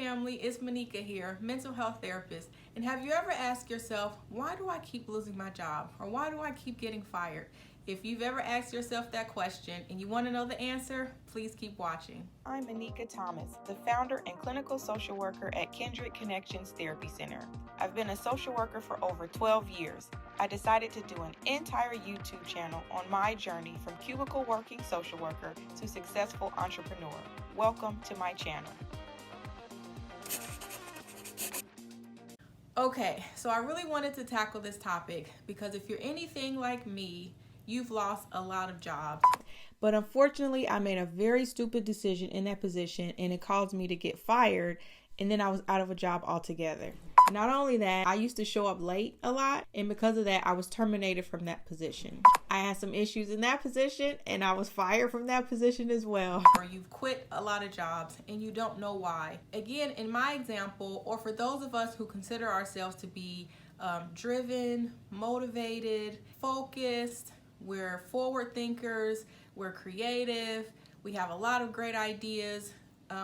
family, it's Monika here, mental health therapist. And have you ever asked yourself, why do I keep losing my job? Or why do I keep getting fired? If you've ever asked yourself that question and you want to know the answer, please keep watching. I'm Monika Thomas, the founder and clinical social worker at Kindred Connections Therapy Center. I've been a social worker for over 12 years. I decided to do an entire YouTube channel on my journey from cubicle working social worker to successful entrepreneur. Welcome to my channel. Okay, so I really wanted to tackle this topic because if you're anything like me, you've lost a lot of jobs. But unfortunately, I made a very stupid decision in that position and it caused me to get fired, and then I was out of a job altogether. Not only that, I used to show up late a lot, and because of that, I was terminated from that position. I had some issues in that position and I was fired from that position as well. Or you've quit a lot of jobs and you don't know why. Again, in my example, or for those of us who consider ourselves to be driven, motivated, focused, we're forward thinkers, we're creative, we have a lot of great ideas.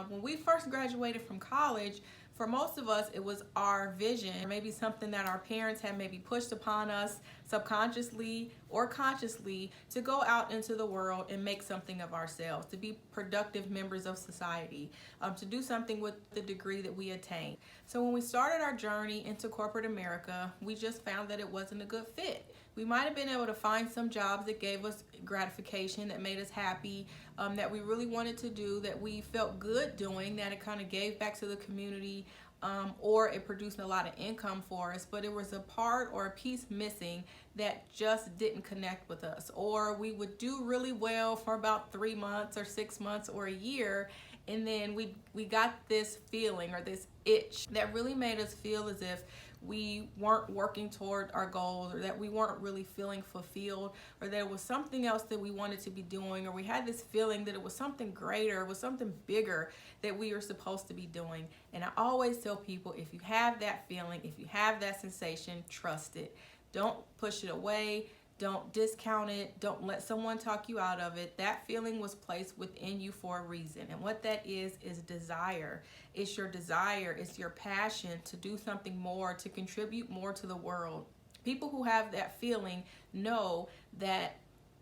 When we first graduated from college, for most of us, it was our vision, maybe something that our parents had maybe pushed upon us subconsciously or consciously to go out into the world and make something of ourselves, to be productive members of society, to do something with the degree that we attained. So when we started our journey into corporate America, we just found that it wasn't a good fit. We might have been able to find some jobs that gave us gratification, that made us happy, that we really wanted to do, that we felt good doing, that it kind of gave back to the community, or it produced a lot of income for us, but it was a part or a piece missing that just didn't connect with us. Or we would do really well for about 3 months or 6 months or a year, and then we got this feeling or this itch that really made us feel as if we weren't working toward our goals, or that we weren't really feeling fulfilled, or that it was something else that we wanted to be doing, or we had this feeling that it was something greater, it was something bigger that we were supposed to be doing. And I always tell people, if you have that feeling, if you have that sensation, trust it. Don't push it away. Don't discount it. Don't let someone talk you out of it. That feeling was placed within you for a reason. And what that is desire. It's your desire. It's your passion to do something more, to contribute more to the world. People who have that feeling know that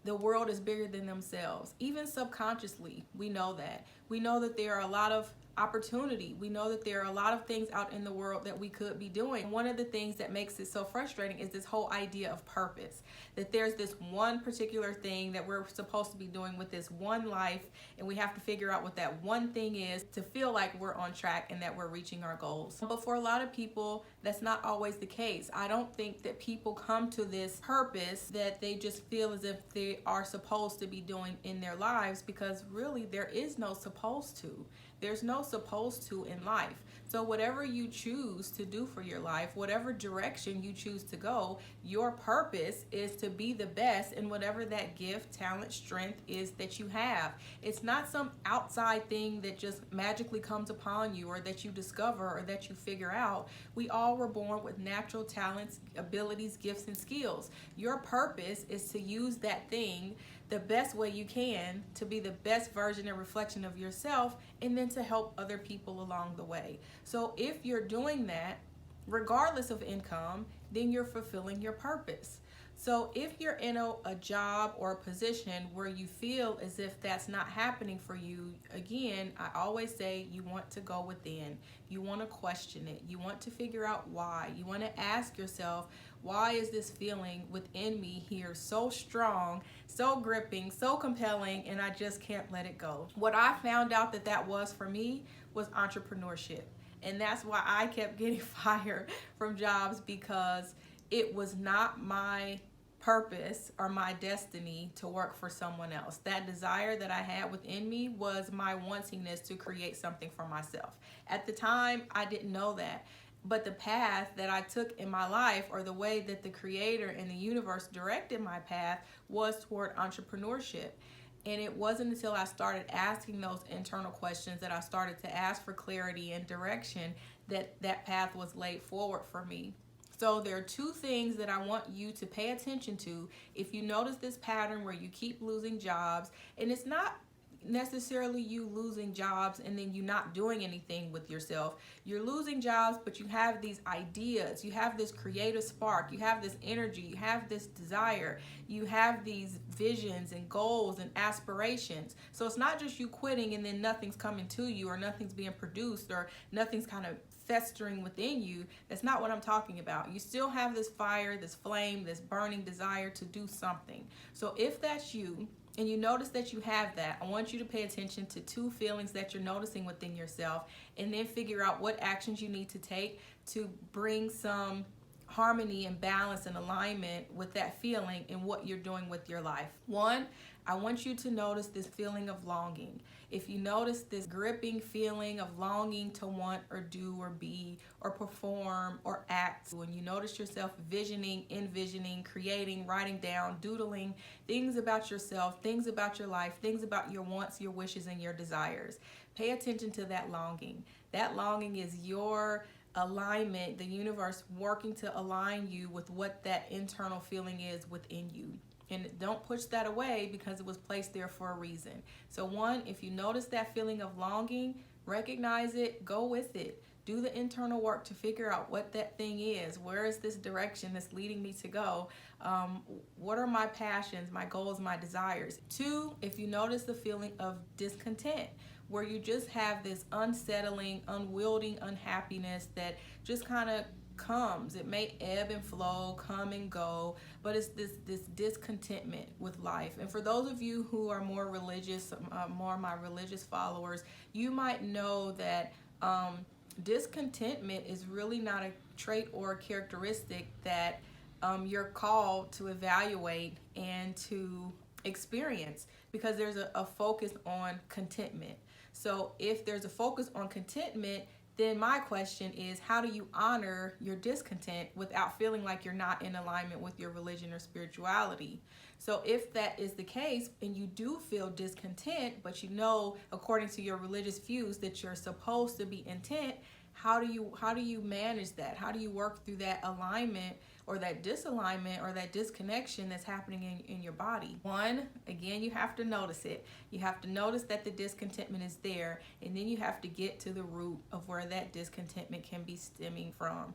the world is bigger than themselves. Even subconsciously, we know that. We know that there are a lot of opportunity. We know that there are a lot of things out in the world that we could be doing. One of the things that makes it so frustrating is this whole idea of purpose, that there's this one particular thing that we're supposed to be doing with this one life, and we have to figure out what that one thing is to feel like we're on track and that we're reaching our goals. But for a lot of people, that's not always the case. I don't think that people come to this purpose that they just feel as if they are supposed to be doing in their lives, because really there is no supposed to. There's no supposed to in life. So whatever you choose to do for your life, whatever direction you choose to go, your purpose is to be the best in whatever that gift, talent, strength is that you have. It's not some outside thing that just magically comes upon you, or that you discover, or that you figure out. We all were born with natural talents, abilities, gifts, and skills. Your purpose is to use that thing the best way you can, to be the best version and reflection of yourself, and then to help other people along the way. So if you're doing that, regardless of income, then you're fulfilling your purpose. So if you're in a job or a position where you feel as if that's not happening for you, again, I always say you want to go within. You want to question it. You want to figure out why. You want to ask yourself, why is this feeling within me here so strong, so gripping, so compelling, and I just can't let it go? What I found out that was for me was entrepreneurship. And that's why I kept getting fired from jobs, because it was not my purpose or my destiny to work for someone else. That desire that I had within me was my wantingness to create something for myself. At the time, I didn't know that. But the path that I took in my life, or the way that the Creator and the universe directed my path, was toward entrepreneurship. And it wasn't until I started asking those internal questions, that I started to ask for clarity and direction, that that path was laid forward for me. So there are two things that I want you to pay attention to if you notice this pattern where you keep losing jobs. And it's not necessarily you losing jobs and then you not doing anything with yourself. You're losing jobs, but you have these ideas, you have this creative spark, you have this energy, you have this desire, you have these visions and goals and aspirations. So it's not just you quitting and then nothing's coming to you, or nothing's being produced, or nothing's kind of festering within you. That's not what I'm talking about. You still have this fire, this flame, this burning desire to do something. So if that's you, and you notice that you have that, I want you to pay attention to 2 feelings that you're noticing within yourself, and then figure out what actions you need to take to bring some harmony and balance and alignment with that feeling and what you're doing with your life. 1, I want you to notice this feeling of longing. If you notice this gripping feeling of longing to want or do or be or perform or act, when you notice yourself visioning, envisioning, creating, writing down, doodling things about yourself, things about your life, things about your wants, your wishes, and your desires, pay attention to that longing. That longing is your alignment, the universe working to align you with what that internal feeling is within you. And don't push that away, because it was placed there for a reason. So 1, if you notice that feeling of longing, recognize it, go with it. Do the internal work to figure out what that thing is. Where is this direction that's leading me to go? What are my passions, my goals, my desires? 2, if you notice the feeling of discontent, where you just have this unsettling, unwielding unhappiness that just kind of comes. It may ebb and flow, come and go, but it's this discontentment with life. And for those of you who are more religious, more my religious followers, you might know that discontentment is really not a trait or a characteristic that you're called to evaluate and to experience, because there's a focus on contentment. So if there's a focus on contentment, then my question is, how do you honor your discontent without feeling like you're not in alignment with your religion or spirituality? So if that is the case, and you do feel discontent, but you know, according to your religious views, that you're supposed to be intent, how do you manage that? How do you work through that alignment or that disalignment or that disconnection that's happening in your body? 1, again, you have to notice it. You have to notice that the discontentment is there, and then you have to get to the root of where that discontentment can be stemming from.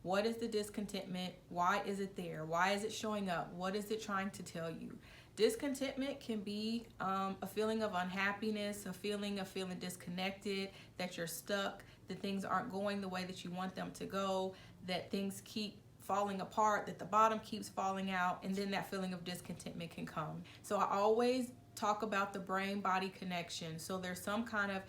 What is the discontentment? Why is it there? Why is it showing up? What is it trying to tell you? Discontentment can be a feeling of unhappiness, a feeling of feeling disconnected, that you're stuck, that things aren't going the way that you want them to go, that things keep falling apart, that the bottom keeps falling out, and then that feeling of discontentment can come. So I always talk about the brain-body connection. So there's some kind of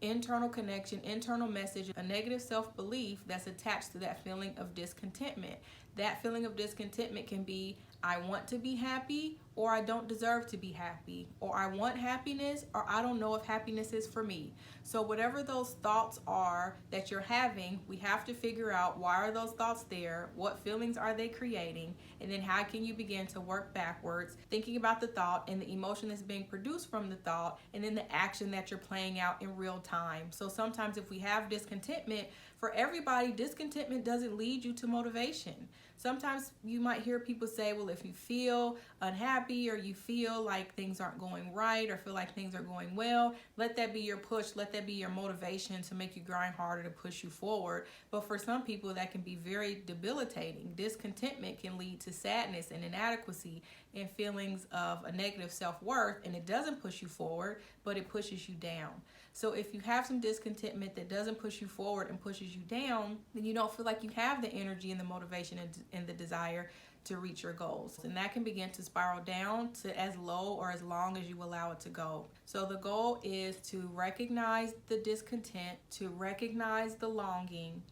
internal connection, internal message, a negative self-belief that's attached to that feeling of discontentment. That feeling of discontentment can be, I want to be happy, or I don't deserve to be happy, or I want happiness, or I don't know if happiness is for me. So whatever those thoughts are that you're having, we have to figure out, why are those thoughts there? What feelings are they creating? And then how can you begin to work backwards, thinking about the thought and the emotion that's being produced from the thought, and then the action that you're playing out in real time. So sometimes if we have discontentment, for everybody, discontentment doesn't lead you to motivation. Sometimes you might hear people say, well, if you feel unhappy, or you feel like things aren't going right, or feel like things are going well, let that be your push, let that be your motivation to make you grind harder, to push you forward. But for some people, that can be very debilitating. Discontentment can lead to sadness and inadequacy and feelings of a negative self-worth, and it doesn't push you forward, but it pushes you down. So if you have some discontentment that doesn't push you forward and pushes you down, then you don't feel like you have the energy and the motivation and the desire to reach your goals. And that can begin to spiral down to as low or as long as you allow it to go. So the goal is to recognize the discontent, to recognize the longing,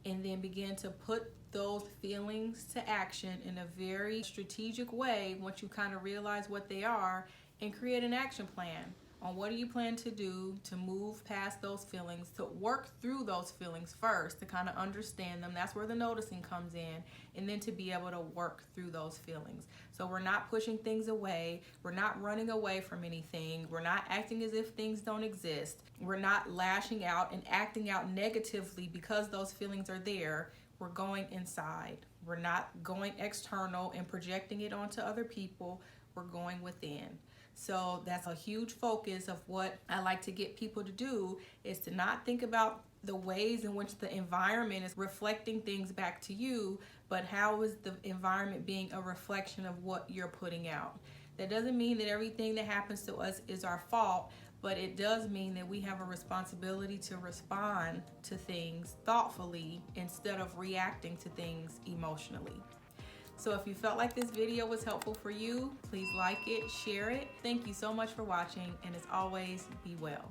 and then begin to put those feelings to action in a very strategic way once you kind of realize what they are, and create an action plan on what do you plan to do to move past those feelings, to work through those feelings first, to kind of understand them. That's where the noticing comes in, and then to be able to work through those feelings. So we're not pushing things away. We're not running away from anything. We're not acting as if things don't exist. We're not lashing out and acting out negatively because those feelings are there. We're going inside. We're not going external and projecting it onto other people. We're going within. So that's a huge focus of what I like to get people to do, is to not think about the ways in which the environment is reflecting things back to you, but how is the environment being a reflection of what you're putting out. That doesn't mean that everything that happens to us is our fault, but it does mean that we have a responsibility to respond to things thoughtfully instead of reacting to things emotionally. So if you felt like this video was helpful for you, please like it, share it. Thank you so much for watching, and as always, be well.